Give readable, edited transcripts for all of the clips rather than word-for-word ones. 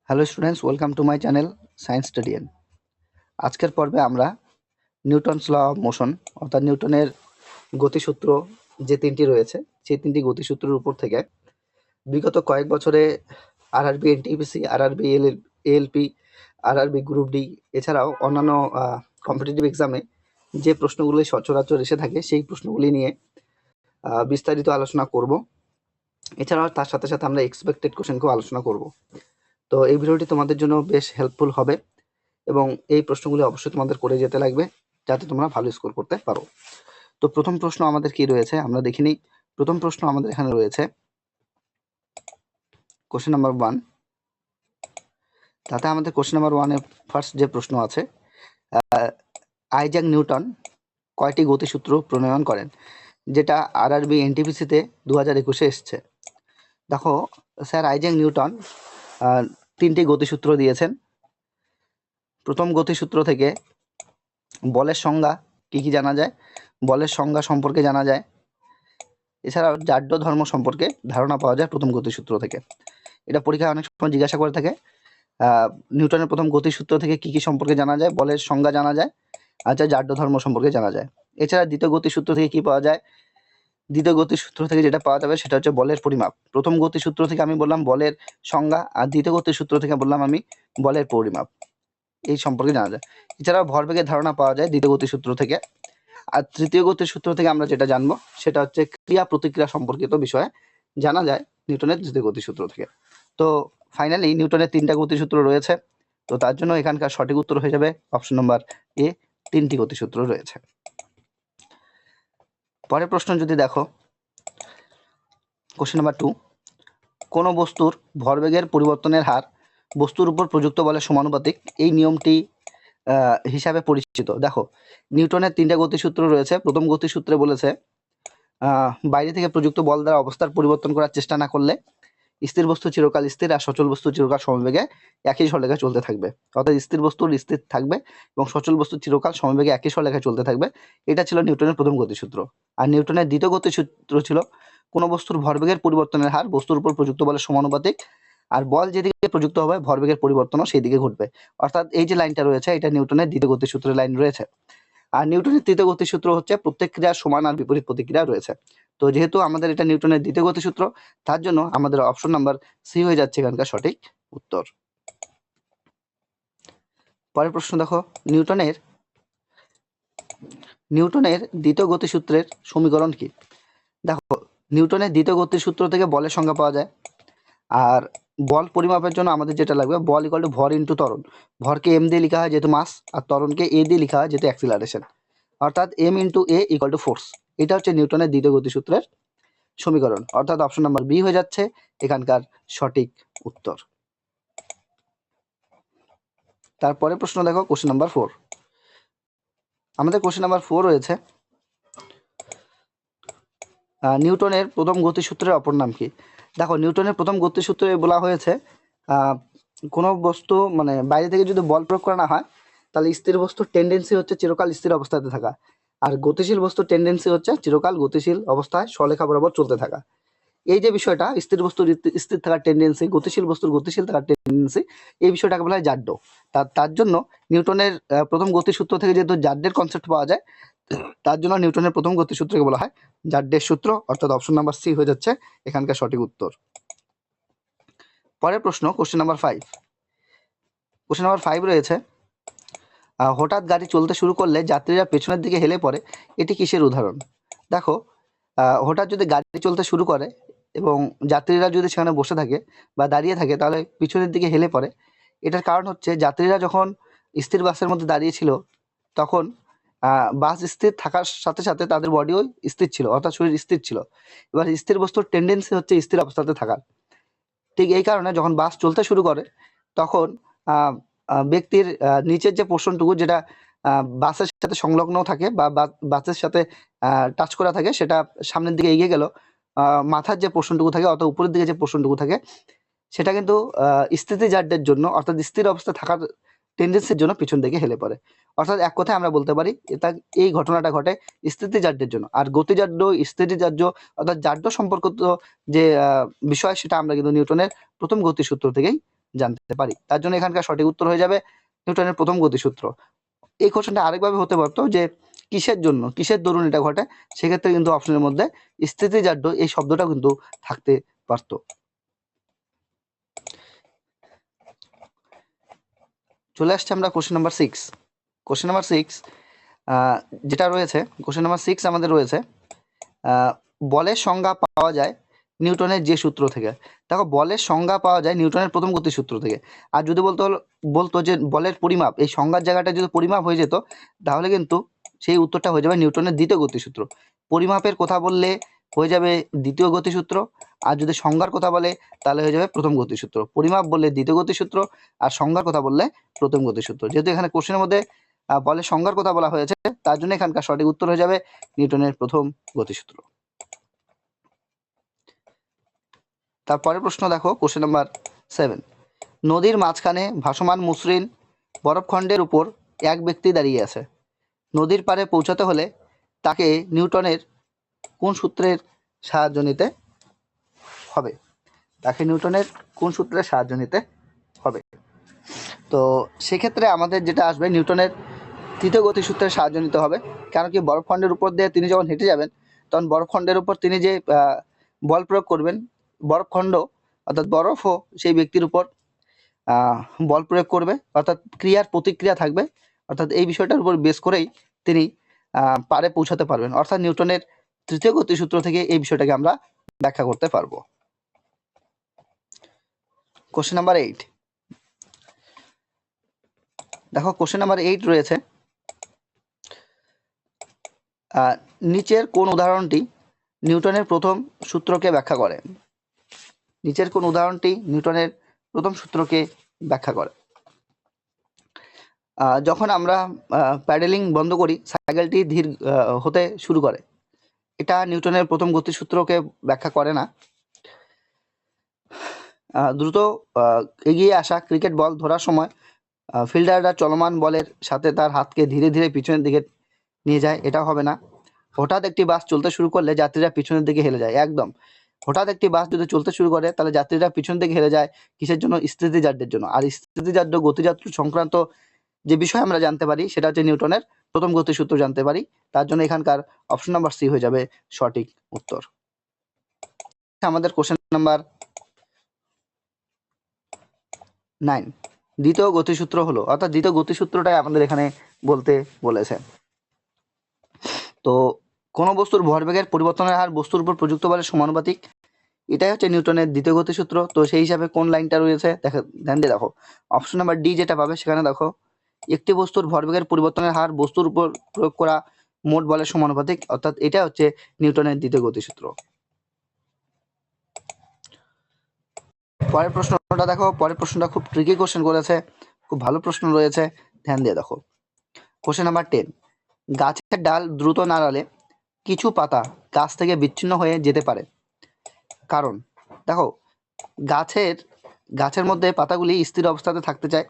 Hello students, welcome to my channel science studian. আজকের পর্বে আমরা নিউটনস ল অফ মোশন অর্থাৎ নিউটনের গতিসূত্র যে তিনটি রয়েছে সেই তিনটি গতিসূত্রের উপর থেকে বিগত কয়েক বছরে RRB NTPC, RRB ALP, RRB group D এছাড়াও অন্যান্য কম্পিটিটিভ এক্সামে যে প্রশ্নগুলি সচরাচর এসে থাকে সেই প্রশ্নগুলি নিয়ে বিস্তারিত আলোচনা করব। এছাড়াও তার সাথে সাথে আমরা এক্সপেক্টেড কোশ্চেনকেও আলোচনা করব। তো এই ভিডিওটি তোমাদের জন্য বেশ হেল্পফুল হবে এবং এই প্রশ্নগুলি অবশ্যই তোমাদের করে যেতে লাগবে যাতে তোমরা ভালো স্কোর করতে পারো। তো প্রথম প্রশ্ন আমাদের কি রয়েছে আমরা দেখে নিই। প্রথম প্রশ্ন আমাদের এখানে রয়েছে কোশ্চেন নাম্বার 1। তাতে আমাদের কোশ্চেন নাম্বার 1 এর ফার্স্ট যে প্রশ্ন আছে, আইজ্যাক নিউটন কয়টি গতিসূত্র প্রণয়ন করেন, যেটা আরআরবি এনটিপিসিতে 2021-এ এসছে। দেখো স্যার, আইজ্যাক নিউটন তিনটি গতিসূত্র দিয়েছেন। প্রথম গতিসূত্র থেকে বলের সংজ্ঞা কি কি জানা যায়, বলের সংজ্ঞা সম্পর্কে জানা যায়। এছাড়াও জাড্য ধর্ম সম্পর্কে ধারণা পাওয়া যায় প্রথম গতিসূত্র থেকে। এটা পরীক্ষায় অনেক সময় জিজ্ঞাসা করে থাকে, নিউটনের প্রথম গতিসূত্র থেকে কি কি সম্পর্কে জানা যায়, বলের সংজ্ঞা জানা যায়, আচ্ছা জাড্য ধর্ম সম্পর্কে জানা যায়। এছাড়া দ্বিতীয় গতিসূত্র থেকে কি পাওয়া যায়, দ্বিতীয় গতিসূত্র থেকে যেটা পাওয়া যাবে সেটা হচ্ছে বলের পরিমাপ। প্রথম গতিসূত্র থেকে আমি বললাম বলের সংজ্ঞা, আর দ্বিতীয় গতিসূত্র থেকে বললাম আমি বলের পরিমাপ, এই সম্পর্কে জানা যায়। এছাড়াও ভরবেগের ধারণা পাওয়া যায় দ্বিতীয় গতিসূত্র থেকে। আর তৃতীয় গতিসূত্র থেকে আমরা যেটা জানবো সেটা হচ্ছে ক্রিয়া প্রতিক্রিয়া সম্পর্কিত বিষয়ে জানা যায় নিউটনের তৃতীয় গতিসূত্র থেকে। তো ফাইনালি নিউটনের তিনটা গতিসূত্র রয়েছে, তো তার জন্য এখানকার সঠিক উত্তর হয়ে যাবে অপশন নম্বর এ, তিনটি গতিসূত্র রয়েছে। পরের প্রশ্ন যদি দেখো, কোশ্চেন নাম্বার 2, কোন বস্তুর ভরবেগের পরিবর্তনের হার বস্তুর উপর প্রযুক্ত বলের সমানুপাতিক, এই নিয়মটি হিসাবে পরিচিত। দেখো নিউটনের তিনটা গতিসূত্র রয়েছে। প্রথম গতিসূত্রে বলেছে বাইরে থেকে প্রযুক্ত বল দ্বারা অবস্থার পরিবর্তন করার চেষ্টা না করলে স্থির বস্তু চিরকাল স্থির আর সচল বস্তু চিরকাল সমবেগে একই সরলরেখায় চলতে থাকবে। অর্থাৎ স্থির বস্তু স্থির থাকবে এবং সচল বস্তু চিরকাল সমবেগে একই সরলরেখায় চলতে থাকবে। এটা ছিল নিউটনের প্রথম গতিসূত্র। আর নিউটনের দ্বিতীয় গতিসূত্র ছিল কোনো বস্তুর ভরবেগের পরিবর্তনের হার বস্তুর উপর প্রযুক্ত বলের সমানুপাতিক, আর বল যেদিকে প্রযুক্ত হবে ভরবেগের পরিবর্তনও সেই দিকে ঘটবে। অর্থাৎ এই যে লাইনটা রয়েছে এটা নিউটনের দ্বিতীয় গতিসূত্রের লাইন রয়েছে। আর নিউটনের তৃতীয় গতিসূত্র হচ্ছে প্রত্যেক ক্রিয়ার সমান আর বিপরীত প্রতিক্রিয়া রয়েছে। তো যেহেতু আমাদের এটা নিউটনের দ্বিতীয় গতিসূত্র, তার জন্য আমাদের অপশন নাম্বার সি হয়ে যাচ্ছে এখানকার সঠিক উত্তর। পরের প্রশ্ন দেখো, নিউটনের দ্বিতীয় গতিসূত্রের সমীকরণ কি। দেখো নিউটনের দ্বিতীয় গতিসূত্র থেকে বলের সংজ্ঞা পাওয়া যায়। আর বল পরিমাপের জন্য আমাদের যেটা লাগবে, বল ইকুয়াল টু ভর ইন্টু ত্বরণ। ভরকে এম দিয়ে লেখা হয় যেহেতু মাস, আর ত্বরণকে এ দিয়ে লেখা হয় যেহেতু অ্যাক্সিলারেশন। অর্থাৎ M into A equal to force. এটা হচ্ছে নিউটনের দ্বিতীয় গতিসূত্রের সমীকরণ। অর্থাৎ অপশন নাম্বার বি হয়ে যাচ্ছে এখানকার সঠিক উত্তর। তারপরে প্রশ্ন দেখো কোশ্চেন নাম্বার 4। আমাদের কোশ্চেন নাম্বার 4 রয়েছে নিউটনের প্রথম গতিসূত্রের অপর নাম কি। দেখো নিউটনের প্রথম গতিসূত্রে বলা হয়েছে কোনো বস্তু মানে বাইরে থেকে যদি বল প্রয়োগ করা না হয় তাহলে স্থির বস্তুর টেন্ডেন্সি হচ্ছে চিরকাল স্থির অবস্থাতে থাকা, আর গতিশীল বস্তুর টেন্ডেন্সি হচ্ছে চিরকাল গতিশীল অবস্থায় সরেখা বরাবর চলতে থাকা। এই যে বিষয়টা, স্থির বস্তুর স্থির থাকার টেন্ডেন্সি, গতিশীল বস্তুর গতিশীল থাকার টেন্ডেন্সি, এই বিষয়টাকে বলা হয় জাড্য। তার জন্য নিউটনের প্রথম গতিসূত্র থেকে যেহেতু জাড্যের কনসেপ্ট পাওয়া যায়, তার জন্য নিউটনের প্রথম গতিসূত্রকে বলা হয় জাড্যের সূত্র। অর্থাৎ অপশন নাম্বার সি হয়ে যাচ্ছে এখানকার সঠিক উত্তর। পরের প্রশ্ন কোশ্চেন নাম্বার 5। কোশ্চেন নাম্বার 5 রয়েছে হঠাৎ গাড়ি চলতে শুরু করলে যাত্রীরা পেছনের দিকে হেলে পড়ে, এটি কিসের উদাহরণ। দেখো হঠাৎ যদি গাড়ি চলতে শুরু করে এবং যাত্রীরা যদি সেখানে বসে থাকে বা দাঁড়িয়ে থাকে তাহলে পিছনের দিকে হেলে পড়ে। এটার কারণ হচ্ছে যাত্রীরা যখন স্থির বাসের মধ্যে দাঁড়িয়ে ছিল তখন বাস স্থির থাকার সাথে সাথে তাদের বডিও স্থির ছিল, অর্থাৎ শরীর স্থির ছিল। এবার স্থির বস্তুর টেন্ডেন্সি হচ্ছে স্থির অবস্থাতে থাকার। ঠিক এই কারণে যখন বাস চলতে শুরু করে তখন ব্যক্তির নিচের যে পোর্শনটুকু যেটা বাসের সাথে সংলগ্ন থাকে বা বাসের সাথে টাচ করা থাকে সেটা সামনের দিকে এগিয়ে গেল, মাথার যে পোর্শনটুকু থাকে অর্থাৎ উপরের দিকে যে পোর্শনটুকু থাকে সেটা কিন্তু স্থিতিজাড্যের জন্য অর্থাৎ স্থির অবস্থায় থাকার টেন্ডেন্সির জন্য পিছন দিকে হেলে পড়ে। অর্থাৎ এক কথায় আমরা বলতে পারি এই ঘটনাটা ঘটে স্থিতিজাড্যের জন্য। আর গতিজাড্য, স্থিতিজাড্য অর্থাৎ জাড্য সম্পর্কিত যে বিষয় সেটা আমরা কিন্তু নিউটনের প্রথম গতিসূত্র থেকেই জানতে পারি। তার জন্য এখানকার সঠিক উত্তর হয়ে যাবে নিউটনের প্রথম গতিসূত্র। এই কোশ্চেনটা আরেকভাবে হতে পারতো যে কিসের জন্য, কিসের দরুন এটা ঘটে, সেক্ষেত্রে কিন্তু অপশনের মধ্যে স্থিতিজাড্য এই শব্দটা কিন্তু থাকতে পারতো। চলে আসছে আমরা কোশ্চেন নাম্বার 6। কোশ্চেন নাম্বার 6 যেটা রয়েছে, কোশ্চেন নাম্বার 6 আমাদের রয়েছে বলের সংজ্ঞা পাওয়া যায় নিউটনের যে সূত্র থেকে। দেখো, বলের সংজ্ঞা পাওয়া যায় নিউটনের প্রথম গতিসূত্র থেকে। আর যদি বলতো যে বলের পরিমাপ, এই সংজ্ঞার জায়গাটা যদি পরিমাপ হয়ে যেত, তাহলে কিন্তু সেই উত্তরটা হয়ে যাবে নিউটনের দ্বিতীয় গতিসূত্র। পরিমাপের কথা বললে হয়ে যাবে দ্বিতীয় গতিসূত্র, আর যদি সংজ্ঞার কথা বলে তাহলে হয়ে যাবে প্রথম গতিসূত্র। পরিমাপ বললে দ্বিতীয় গতিসূত্র, আর সংজ্ঞার কথা বললে প্রথম গতিসূত্র। যেহেতু এখানে কোশ্চেনের মধ্যে বলের সংজ্ঞার কথা বলা হয়েছে, তার জন্য এখানকার সঠিক উত্তর হয়ে যাবে নিউটনের প্রথম গতিসূত্র। তারপরের প্রশ্ন দেখো, কোশ্চেন নাম্বার 7। নদীর মাঝখানে ভাসমান মসৃণ বরফখণ্ডের উপর এক ব্যক্তি দাঁড়িয়ে আছে। নদীর পাড়ে পৌঁছাতে হলে তাকে নিউটনের কোন সূত্রের সাহায্য নিতে হবে? তাকে নিউটনের কোন সূত্রের সাহায্য নিতে হবে? তো সেক্ষেত্রে আমাদের যেটা আসবে, নিউটনের তৃতীয় গতিসূত্রের সাহায্য নিতে হবে। কারণ কি, বরফখণ্ডের উপর দিয়ে তিনি যখন হেঁটে যাবেন, তখন বরফখণ্ডের উপর তিনি যে বল প্রয়োগ করবেন, বরফখণ্ড অর্থাৎ বরফও সেই ব্যক্তির উপর বল প্রয়োগ করবে, অর্থাৎ ক্রিয়ার প্রতিক্রিয়া থাকবে। অর্থাৎ এই বিষয়টার উপর বেস করেই তিনি পারে পৌঁছাতে পারবেন। অর্থাৎ নিউটনের তৃতীয় গতিসূত্র থেকে এই বিষয়টাকে আমরা ব্যাখ্যা করতে পারবো। কোশ্চেন নাম্বার 8 দেখো, কোশ্চেন নাম্বার 8 রয়েছে নিচের কোন উদাহরণটি নিউটনের প্রথম সূত্রকে ব্যাখ্যা করে? নিচের কোন উদাহরণটি নিউটনের প্রথম সূত্রকে ব্যাখ্যা করে? যখন আমরা প্যাডেলিং বন্ধ করি, সাইকেলটি ধীর হতে শুরু করে, এটা নিউটনের প্রথম গতিসূত্রকে ব্যাখ্যা করে না। দ্রুত এগিয়ে আসা ক্রিকেট বল ধরার সময় ফিল্ডাররা চলমান বলের সাথে তার হাতকে ধীরে ধীরে পিছনের দিকে নিয়ে যায়, এটা হবে না। হঠাৎ একটি বাস চলতে শুরু করলে যাত্রীরা পিছনের দিকে হেলে যায়, একদম। হঠাৎ একটি বাস যদি চলতে শুরু করে, তাহলে যাত্রীরা পিছন দিকে হেলে যায়, কিসের জন্য? স্থিতিজাড্যের জন্য। আর স্থিতিজাড্য গতিজাত্র সংক্রান্ত যে বিষয় আমরা জানতে পারি, সেটা হচ্ছে নিউটনের প্রথম গতিসূত্র জানতে পারি। তার জন্য এখানকার অপশন নাম্বার সি হয়ে যাবে সঠিক উত্তর। আমাদের কোশ্চেন নাম্বার 9। দ্বিতীয় গতিসূত্র হলো, অর্থাৎ দ্বিতীয় গতিসূত্রটাই আমাদের এখানে বলতে বলেছে। তো কোন বস্তুর ভরবেগের পরিবর্তনের হার বস্তুর উপর প্রযুক্ত বলের সমানুপাতিক, এটাই হচ্ছে নিউটনের দ্বিতীয় গতিসূত্র। তো সেই হিসাবে কোন লাইনটা রয়েছে ধ্যান দিয়ে দেখো, অপশন নাম্বার ডি যেটা পাবে, সেখানে দেখো একটি বস্তুর ভরবেগের পরিবর্তনের হার বস্তুর উপর প্রয়োগ করা মোট বলের সমানুপাতিক, অর্থাৎ এটা হচ্ছে নিউটনের দ্বিতীয় গতিসূত্র। পরের প্রশ্নটা দেখো, পরের প্রশ্নটা খুব ট্রিকি কোশ্চেন করেছে, খুব ভালো প্রশ্ন রয়েছে, ধ্যান দিয়ে দেখো। Question number 10। গাছের ডাল দ্রুত নাড়ালে কিছু পাতা গাছ থেকে বিচ্ছিন্ন হয়ে যেতে পারে, কারণ? দেখো, গাছের মধ্যে পাতাগুলি স্থির অবস্থাতে থাকতে চায়,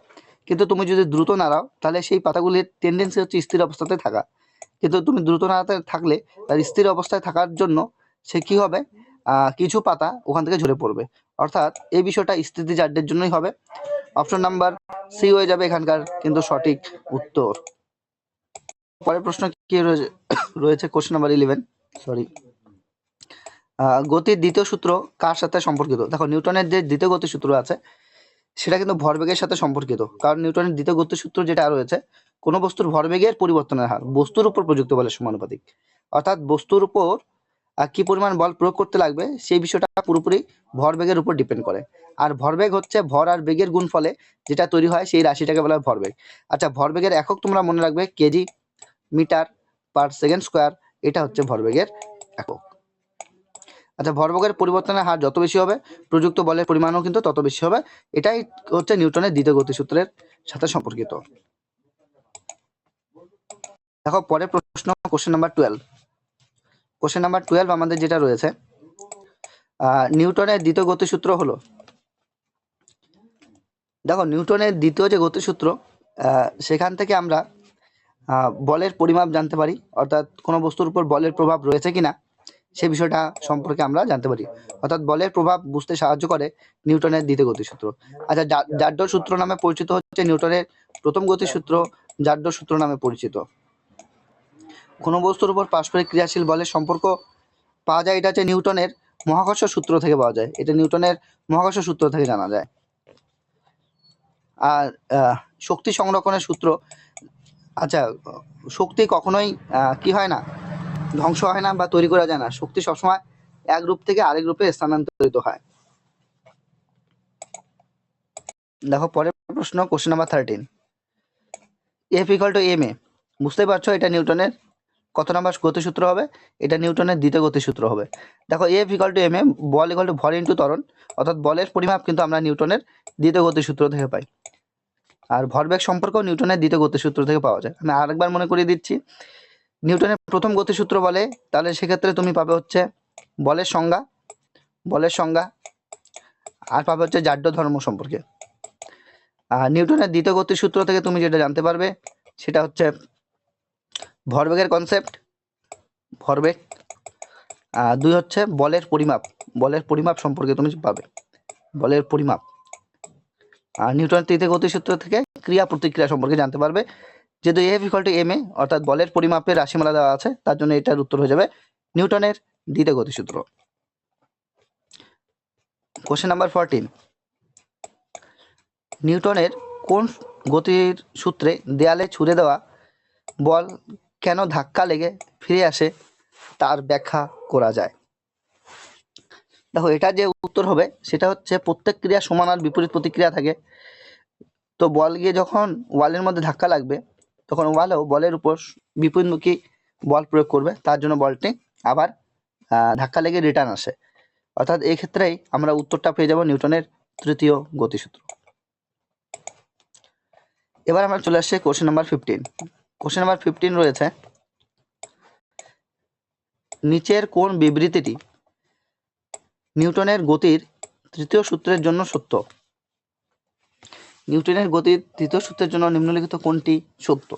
কিন্তু তুমি যদি দ্রুত নাড়াও, তাহলে সেই পাতাগুলির টেন্ডেন্সি হচ্ছে স্থির অবস্থাতে থাকা। কিন্তু তুমি দ্রুত নাড়াতে থাকলে তার স্থির অবস্থায় থাকার জন্য সে কি হবে, কিছু পাতা ওখান থেকে ঝরে পড়বে। অর্থাৎ এই বিষয়টা স্থিতিজাড্যের জন্যই হবে। অপশন নাম্বার সি হয়ে যাবে এখানকার কিন্তু সঠিক উত্তর। পরের প্রশ্ন কি রয়েছে, কোশ্চেন নাম্বার 11। সরি, গতির দ্বিতীয় সূত্র কার সাথে সম্পর্কিত? দেখো, নিউটনের যে দ্বিতীয় গতিসূত্র আছে, সেটা কিন্তু ভরবেগের সাথে সম্পর্কিত। কারণ নিউটনের দ্বিতীয় গতিসূত্র যেটা রয়েছে, কোনো বস্তুর ভরবেগের পরিবর্তনের হার বস্তুর উপর প্রযুক্ত বলের সমানুপাতিক। অর্থাৎ বস্তুর উপর কি পরিমাণ বল প্রয়োগ করতে লাগবে, সেই বিষয়টা পুরোপুরি ভরবেগের উপর ডিপেন্ড করে। আর ভরবেগ হচ্ছে ভর আর বেগের গুণফলে যেটা তৈরি হয়, সেই রাশিটাকে বলা হয় ভরবেগ। আচ্ছা, ভরবেগের একক তোমরা মনে রাখবে KG metre per second square, এটা হচ্ছে ভরবেগের একক। আচ্ছা, ভরবেগের পরিবর্তনের হার যত বেশি হবে, প্রযুক্ত বলের পরিমাণও কিন্তু তত বেশি হবে। এটাই হচ্ছে নিউটনের দ্বিতীয় গতিসূত্রের সাথে সম্পর্কিত। দেখো, পরের প্রশ্ন, কোশ্চেন নাম্বার 12। কোশ্চেন নাম্বার 12 আমাদের যেটা রয়েছে, নিউটনের দ্বিতীয় গতিসূত্র হলো, দেখো নিউটনের দ্বিতীয় যে গতিসূত্র, সেখান থেকে আমরা বলের পরিমাপ জানতে পারি, অর্থাৎ কোনো বস্তুর উপর বলের প্রভাব রয়েছে কিনা সেই বিষয়টা সম্পর্কে আমরা জানতে পারি। অর্থাৎ বলের প্রভাব বুঝতে সাহায্য করে নিউটনের দ্বিতীয় গতিসূত্র। আচ্ছা, জাড্ডর সূত্র নামে পরিচিত হচ্ছে নিউটনের প্রথম গতিসূত্র জাড্ডর সূত্র নামে পরিচিত। কোনো বস্তুর উপর পারস্পরিক ক্রিয়াশীল বলের সম্পর্ক পাওয়া যায়, এটা হচ্ছে নিউটনের মহাকর্ষ সূত্র থেকে পাওয়া যায়। এটা নিউটনের মহাকর্ষ সূত্র থেকে জানা যায়। আর শক্তি সংরক্ষণের সূত্র, আচ্ছা, শক্তি কখনোই কি হয় না, ধ্বংস হয় না বা তৈরি করা যায় না। শক্তি সবসময় এক রূপ থেকে আরেক রূপে স্থানান্তরিত হয়। দেখো পরের প্রশ্ন, question number 13, F equal to M a. বুঝতেই পারছো এটা নিউটনের কত নাম্বার গতিসূত্র হবে? এটা নিউটনের দ্বিতীয় গতিসূত্র হবে। দেখো F equal to M A, বল ইকুয়াল টু ভর ইন্টু ত্বরণ, অর্থাৎ বলের পরিমাপ কিন্তু আমরা নিউটনের দ্বিতীয় গতিসূত্র থেকে পাই। আর ভরবেগ সম্পর্ক নিউটনের দ্বিতীয় গতিসূত্র থেকে পাওয়া যায়। আমি আরেকবার মনে করিয়ে দিচ্ছি, নিউটনের প্রথম গতিসূত্র বলে, তাহলে সেক্ষেত্রে তুমি পাবে হচ্ছে বলের সংজ্ঞা, আর পাবে হচ্ছে জাড্য ধর্ম সম্পর্কে। আর নিউটনের দ্বিতীয় গতিসূত্র থেকে তুমি যেটা জানতে পারবে সেটা হচ্ছে ভরবেগের কনসেপ্ট, ভরবেগ। দুই হচ্ছে বলের পরিমাপ সম্পর্কে তুমি পাবে, বলের পরিমাপ। আর নিউটনের তৃতীয় গতিসূত্র থেকে ক্রিয়া প্রতিক্রিয়া সম্পর্কে জানতে পারবে। যেহেতু F equal to M A, অর্থাৎ বলের পরিমাপের রাশিমালা দেওয়া আছে, তার জন্য এটার উত্তর হয়ে যাবে নিউটনের দ্বিতীয় গতিসূত্র। কোশ্চেন নাম্বার 14, নিউটনের কোন গতির সূত্রে দেয়ালে ছুঁড়ে দেওয়া বল কেন ধাক্কা লেগে ফিরে আসে তার ব্যাখ্যা করা যায়? দেখো এটা যে উত্তর হবে সেটা হচ্ছে প্রত্যেক ক্রিয়া সমান আর বিপরীত প্রতিক্রিয়া থাকে। তো বল গিয়ে যখন ওয়ালের মধ্যে ধাক্কা লাগবে, তখন ওয়ালও বলের উপর বিপরীতমুখী বল প্রয়োগ করবে, তার জন্য বলটি আবার ধাক্কা লেগে রিটার্ন আসে। অর্থাৎ এই ক্ষেত্রেই আমরা উত্তরটা পেয়ে যাব নিউটনের তৃতীয় গতিসূত্র। এবার আমরা চলে আসছি কোশ্চেন নাম্বার 15। কোশ্চেন নাম্বার 15 রয়েছে, নিচের কোন বিবৃতিটি নিউটনের গতির তৃতীয় সূত্রের জন্য সত্য? নিউটনের গতির তৃতীয় সূত্রের জন্য নিম্নলিখিত কোনটি সত্য?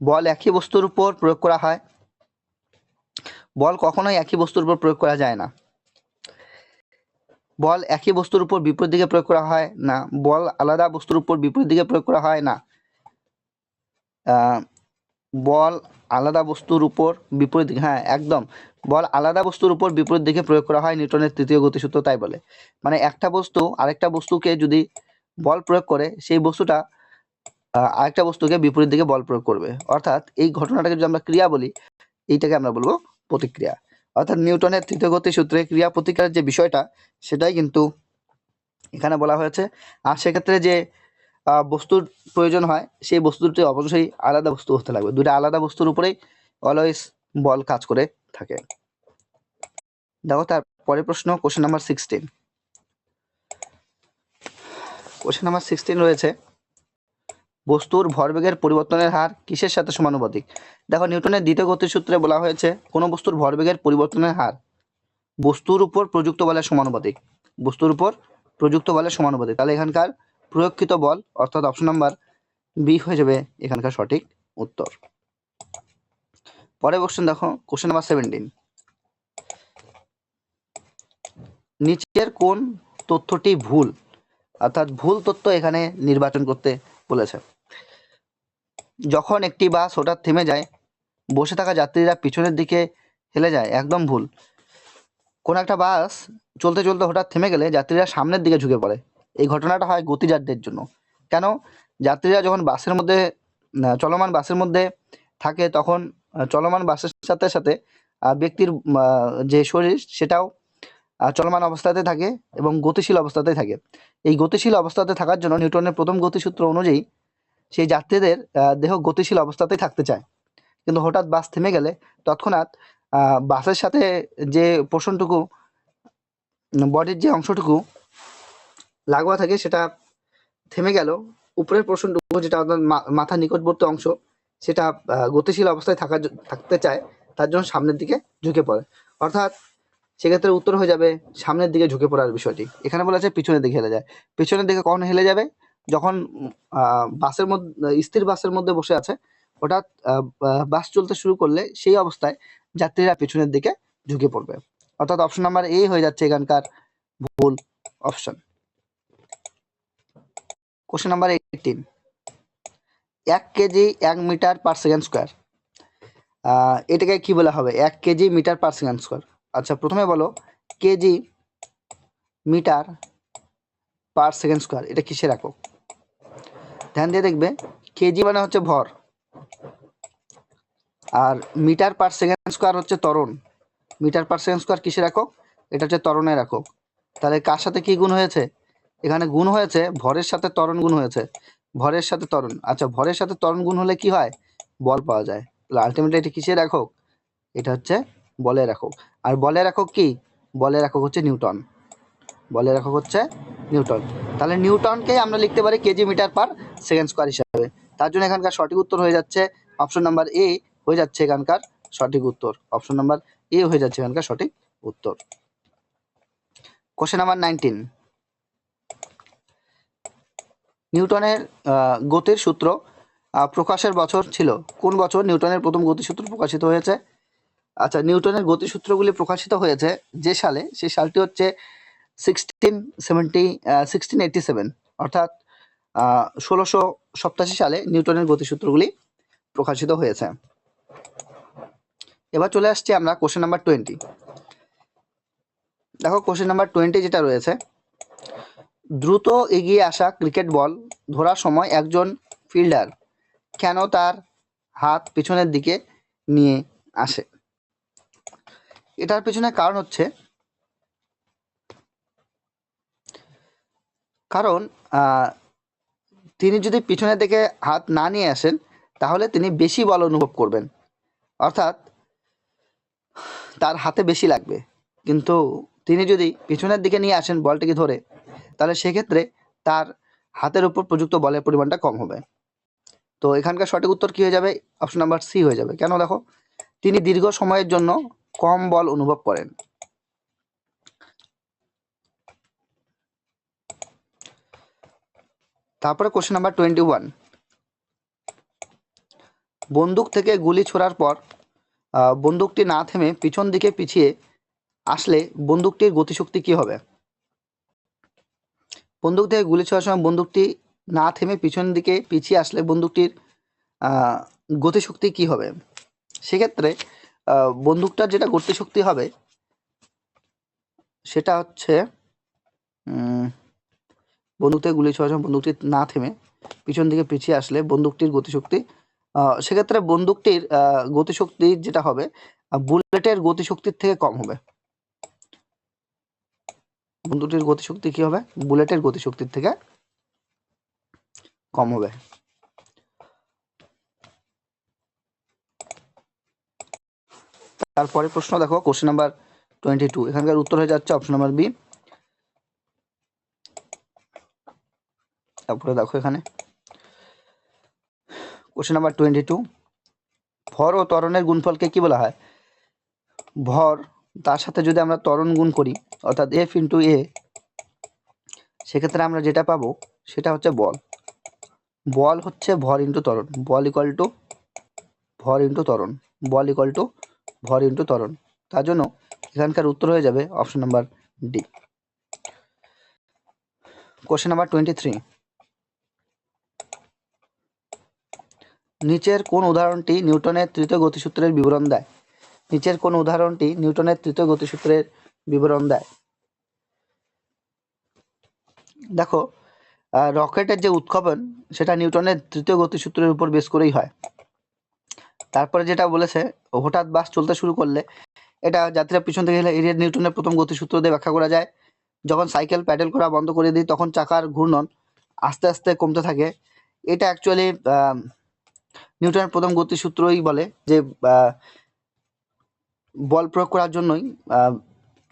বল একই বস্তুর উপর প্রয়োগ করা হয়, বল কখনোই একই বস্তুর উপর প্রয়োগ করা যায় না। বল একই বস্তুর উপর বিপরীত দিকে প্রয়োগ করা হয় না। বল আলাদা বস্তুর উপর বিপরীত দিকে প্রয়োগ করা হয় না। বল আলাদা বস্তুর উপর বিপরীত দিকে, হ্যাঁ একদম, বল আলাদা বস্তুর উপর বিপরীত দিকে প্রয়োগ করা হয় নিউটনের তৃতীয় গতিসূত্র তাই বলে। মানে একটা বস্তু আরেকটা বস্তুকে যদি বল প্রয়োগ করে, সেই বস্তুটা আরেকটা বস্তুকে বিপরীত দিকে বল প্রয়োগ করবে। অর্থাৎ এই ঘটনাটাকে যদি আমরা ক্রিয়া বলি, এইটাকে আমরা বলবো প্রতিক্রিয়া। অর্থাৎ নিউটনের তৃতীয় গতিসূত্রে ক্রিয়া প্রতিক্রিয়ার যে বিষয়টা, সেটাই কিন্তু এখানে বলা হয়েছে। আর সেক্ষেত্রে যে বস্তুর প্রয়োজন হয়, সেই বস্তু দুটি অবশ্যই আলাদা বস্তু হতে লাগবে। দুটো আলাদা বস্তুর উপরেই অলওয়েজ বল কাজ করে থাকে। দেখো তার পরের প্রশ্ন, কোশ্চেন নাম্বার 16। কোশ্চেন নাম্বার 16 রয়েছে, বস্তুর ভরবেগের পরিবর্তনের হার কিসের সাথে সমানুপাতিক? দেখো নিউটনের দ্বিতীয় গতিসূত্রে বলা হয়েছে কোনো বস্তুর ভরবেগের পরিবর্তনের হার বস্তুর উপর প্রযুক্ত বলের সমানুপাতিক, বস্তুর উপর প্রযুক্ত বলের সমানুপাতিক। তাহলে এখানকার প্রয়োগকৃত বল অর্থাৎ অপশন নাম্বার বি হয়ে যাবে এখানকার সঠিক উত্তর। পরের কোশ্চেন দেখো, কোশ্চেন নাম্বার 17, নিচের কোন তথ্যটি ভুল? অর্থাৎ ভুল তথ্য এখানে নির্বাচন করতে বলেছে। যখন একটি বাস হঠাৎ থেমে যায়, বসে থাকা যাত্রীরা পিছনের দিকে হেলে যায়, একদম ভুল। কোন একটা বাস চলতে চলতে হঠাৎ থেমে গেলে যাত্রীরা সামনের দিকে ঝুঁকে পড়ে। এই ঘটনাটা হয় গতিজারদের জন্য। কেন? যাত্রীরা যখন বাসের মধ্যে চলমান বাসের মধ্যে থাকে, তখন চলমান বাসের সাথে সাথে ব্যক্তির যে শরীর সেটাও চলমান অবস্থাতে থাকে এবং গতিশীল অবস্থাতে থাকে। এই গতিশীল অবস্থাতে থাকার জন্য নিউটনের প্রথম গতিসূত্র অনুযায়ী সেই যাত্রীদের দেহ গতিশীল অবস্থাতেই থাকতে চায়। কিন্তু হঠাৎ বাস থেমে গেলে তৎক্ষণাৎ বাসের সাথে যে পোর্শনটুকু, বডির যে অংশটুকু লাগোয়া থাকে সেটা থেমে গেল, উপরের পোর্শনটুকু যেটা মাথার নিকটবর্তী অংশ, সেটা গতিশীল অবস্থায় থাকতে চায়, তার জন্য সামনের দিকে ঝুঁকে পড়ে। অর্থাৎ সেক্ষেত্রে উত্তর হয়ে যাবে সামনের দিকে ঝুঁকে পড়ার বিষয়টি। এখানে বলা আছে পিছনের দিকে হেলে যায়। পিছনের দিকে কখন হেলে যাবে? যখন বাসের মধ্যে স্থির বাসের মধ্যে বসে আছে, হঠাৎ বাস চলতে শুরু করলে সেই অবস্থায় যাত্রীরা পেছনের দিকে ঝুঁকে পড়বে। অর্থাৎ অপশন নাম্বার এ হয়ে যাচ্ছে এখানকার ভুল option. Question number 18, 1 KG 1 metre per second square, এটাকে কি বলা হবে? 1 KG metre per second square. আচ্ছা, প্রথমে বলো KG metre per second square এটা কিসের একক? ধ্যান দিয়ে দেখবে, কেজি মানে হচ্ছে ভর, আর মিটার পার সেকেন্ড স্কোয়ার হচ্ছে ত্বরণ। মিটার পার সেকেন্ড স্কোয়ার কিসের একক? এটা হচ্ছে ত্বরণের একক। তাহলে কার সাথে কি গুণ হয়েছে? এখানে গুণ হয়েছে ভরের সাথে ত্বরণ গুণ হয়েছে, ভরের সাথে ত্বরণ। আচ্ছা, ভরের সাথে ত্বরণ গুণ হলে কি হয়? বল পাওয়া যায়। তাহলে আলটিমেটলি এটা কিসের একক? এটা হচ্ছে বলের একক। আর বলের একক কি? বলের একক হচ্ছে নিউটন। বলের একক হচ্ছে নিউটন। তাহলে নিউটনকে আমরা লিখতে পারি KG metre per second square হিসাবে। তার জন্য এখানকার সঠিক উত্তর হয়ে যাচ্ছে অপশন নাম্বার এ হয়ে যাচ্ছে এখানকার সঠিক উত্তর। অপশন নাম্বার এ হয়ে যাচ্ছে এখানকার সঠিক উত্তর। কোশ্চেন নাম্বার 19, নিউটনের গতির সূত্র প্রকাশের বছর ছিল কোন বছর? নিউটনের প্রথম গতিসূত্র প্রকাশিত হয়েছে। আচ্ছা, নিউটনের গতিসূত্রগুলি প্রকাশিত হয়েছে যে সালে, সেই সালটি হচ্ছে 1687, অর্থাৎ 1687 সালে নিউটনের গতিসূত্রগুলি প্রকাশিত হয়েছে। এবার চলে আসছি আমরা কোশ্চেন নাম্বার 20। দেখো কোশ্চেন নাম্বার 20 যেটা রয়েছে, দ্রুত এগিয়ে আসা ক্রিকেট বল ধরার সময় একজন ফিল্ডার কেন তার হাত পিছনের দিকে নিয়ে আসে? এটার পেছনে কারণ হচ্ছে, কারণ তিনি যদি পিছনের দিকে হাত না নিয়ে আসেন তাহলে তিনি বেশি বল অনুভব করবেন, অর্থাৎ তার হাতে বেশি লাগবে। কিন্তু তিনি যদি পিছনের দিকে নিয়ে আসেন বলটিকে ধরে, তাহলে সেক্ষেত্রে তার হাতের উপর প্রযুক্ত বলের পরিমাণটা কম হবে। তো এখানকার সঠিক উত্তর কি হয়ে যাবে? অপশন নাম্বার সি হয়ে যাবে। কেন? দেখো, তিনি দীর্ঘ সময়ের জন্য কম বল অনুভব করেন। তারপরে কোশ্চেন নাম্বার 21, বন্দুক থেকে গুলি ছোড়ার পর বন্দুকটি না থেমে পিছন দিকে পিছিয়ে আসলে বন্দুকটির গতিশক্তি কি হবে? বন্দুক থেকে গুলি ছোড়ার সময় বন্দুকটি না থেমে পিছন দিকে পিছিয়ে আসলে বন্দুকটির গতিশক্তি কি হবে? সেক্ষেত্রে বন্দুকটার যেটা গতিশক্তি হবে সেটা হচ্ছে, বন্দুক থেকে গুলি ছোড়ার সময় বন্দুকটি না থেমে পিছন দিকে পিছিয়ে আসলে বন্দুকটির গতিশক্তি, সেক্ষেত্রে বন্দুকটির গতিশক্তি যেটা হবে বুলেটের গতিশক্তির থেকে কম হবে। বন্দুকটির গতিশক্তি কি হবে? বুলেটের গতিশক্তির থেকে কম হবে। তারপরে প্রশ্ন দেখো, কোশ্চেন নাম্বার 22, এখানকার উত্তর হয়ে যাচ্ছে অপশন নাম্বার বি। তারপরে দেখো এখানে কোশ্চেন নাম্বার 22, ভর ও ত্বরণের গুণফলকে কি বলা হয়? ভর তার সাথে যদি আমরা ত্বরণ গুণ করি, অর্থাৎ এফ ইন্টু এ, সেক্ষেত্রে আমরা যেটা পাবো সেটা হচ্ছে বল। বল হচ্ছে ভর ইন্টু ত্বরণ, বল ইকুয়াল টু ভর ইন্টু ত্বরণ, বল ইকুয়াল টু ভর ইন্টু ত্বরণ। তার জন্য এখানকার উত্তর হয়ে যাবে option number D. Question number 23, নিচের কোন উদাহরণটি নিউটনের তৃতীয় গতিসূত্রের বিবরণ দেয়? নিচের কোন উদাহরণটি নিউটনের তৃতীয় গতিসূত্রের বিবরণ দেয়? দেখো, রকেটের যে উৎক্ষেপণ সেটা নিউটনের তৃতীয় গতিসূত্রের উপর বেস করেই হয়। তারপরে যেটা বলেছে, হঠাৎ বাস চলতে শুরু করলে, এটা যাত্রীরা পিছন থেকে গেলে এরিয়া নিউটনের প্রথম গতিসূত্র দিয়ে ব্যাখ্যা করা যায়। যখন সাইকেল প্যাডেল করা বন্ধ করে দিই তখন চাকার ঘূর্ণন আস্তে আস্তে কমতে থাকে। এটা অ্যাকচুয়ালি নিউটনের প্রথম গতিসূত্রই বলে যে বল প্রয়োগ করার জন্যই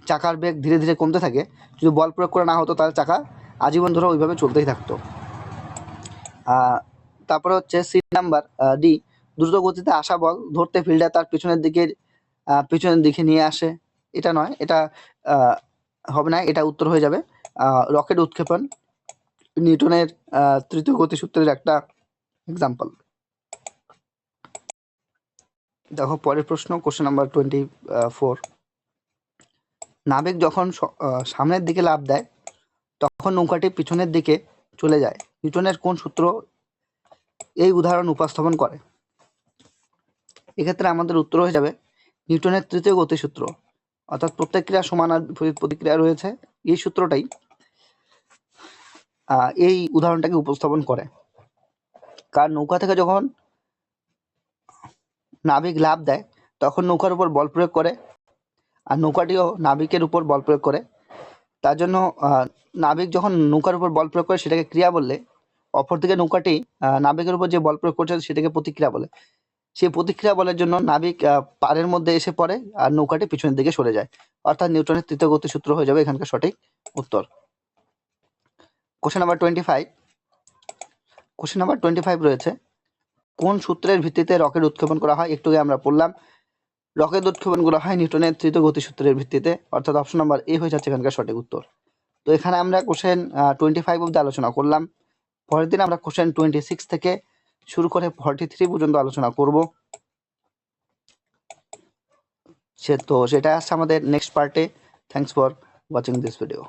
চাকার বেগ ধীরে ধীরে কমতে থাকে। যদি বল প্রয়োগ করা না হতো তাহলে চাকা আজীবন ধরে ওইভাবে চলতেই থাকতো। তারপরে হচ্ছে সি নাম্বার ডি, দ্রুত গতিতে আসা বল ধরতে ফিল্ডার তার পিছনের দিকে নিয়ে আসে। এটা নয়, এটা হবে না, এটা উত্তর হয়ে যাবে রকেট উৎক্ষেপণ। নিউটনের তৃতীয় গতিসূত্রের একটা এক্সাম্পল। দেখো পরের প্রশ্ন, কোশ্চেন নাম্বার 24। নাবিক যখন সামনের দিকে লাফ দেয় তখন নৌকাটি পিছনের দিকে চলে যায়। নিউটনের কোন সূত্র এই উদাহরণ উপস্থাপন করে? এক্ষেত্রে আমাদের উত্তর হয়ে যাবে নিউটনের তৃতীয় গতিসূত্র, অর্থাৎ প্রত্যেক ক্রিয়া সমান আর বিপরীত প্রতিক্রিয়া রয়েছে, এই সূত্রটাই এই উদাহরণটাকে উপস্থাপন করে। কারণ নৌকা থেকে যখন নাবিক লাফ দেয় তখন নৌকার উপর বল প্রয়োগ করে, আর নৌকাটিও নাবিকের উপর বল প্রয়োগ করে। তার জন্য নাবিক যখন নৌকার উপর বল প্রয়োগ করে সেটাকে ক্রিয়া বললে, অপরদিকে নৌকাটি নাবিকের উপর যে বল প্রয়োগ করছে সেটাকে প্রতিক্রিয়া বলে। সেই প্রতিক্রিয়া বলের জন্য নাবিক পাড়ের মধ্যে এসে পড়ে আর নৌকাটি পিছনের দিকে সরে যায়, অর্থাৎ নিউটনের তৃতীয় গতিসূত্র হয়ে যাবে এখানকার সঠিক উত্তর। Question number 25। কোশ্চেন নাম্বার 25 রয়েছে, কোন সূত্রের ভিত্তিতে রকেট উৎক্ষেপণ করা হয়? একটু আগে আমরা পড়লাম, রকেট উৎক্ষেপণ করা হয় নিউটনের তৃতীয় গতিসূত্রের ভিত্তিতে, অর্থাৎ অপশন নাম্বার এ হয়ে যাচ্ছে এখানকার সঠিক উত্তর। তো এখানে আমরা কোশ্চেন 25 অব্দি আলোচনা করলাম। পরের দিন আমরা কোশ্চেন 26 থেকে শুরু করে 43 পর্যন্ত আলোচনা করব। তো সেটা আসছে আমাদের নেক্সট পার্টে। Thanks for watching this video.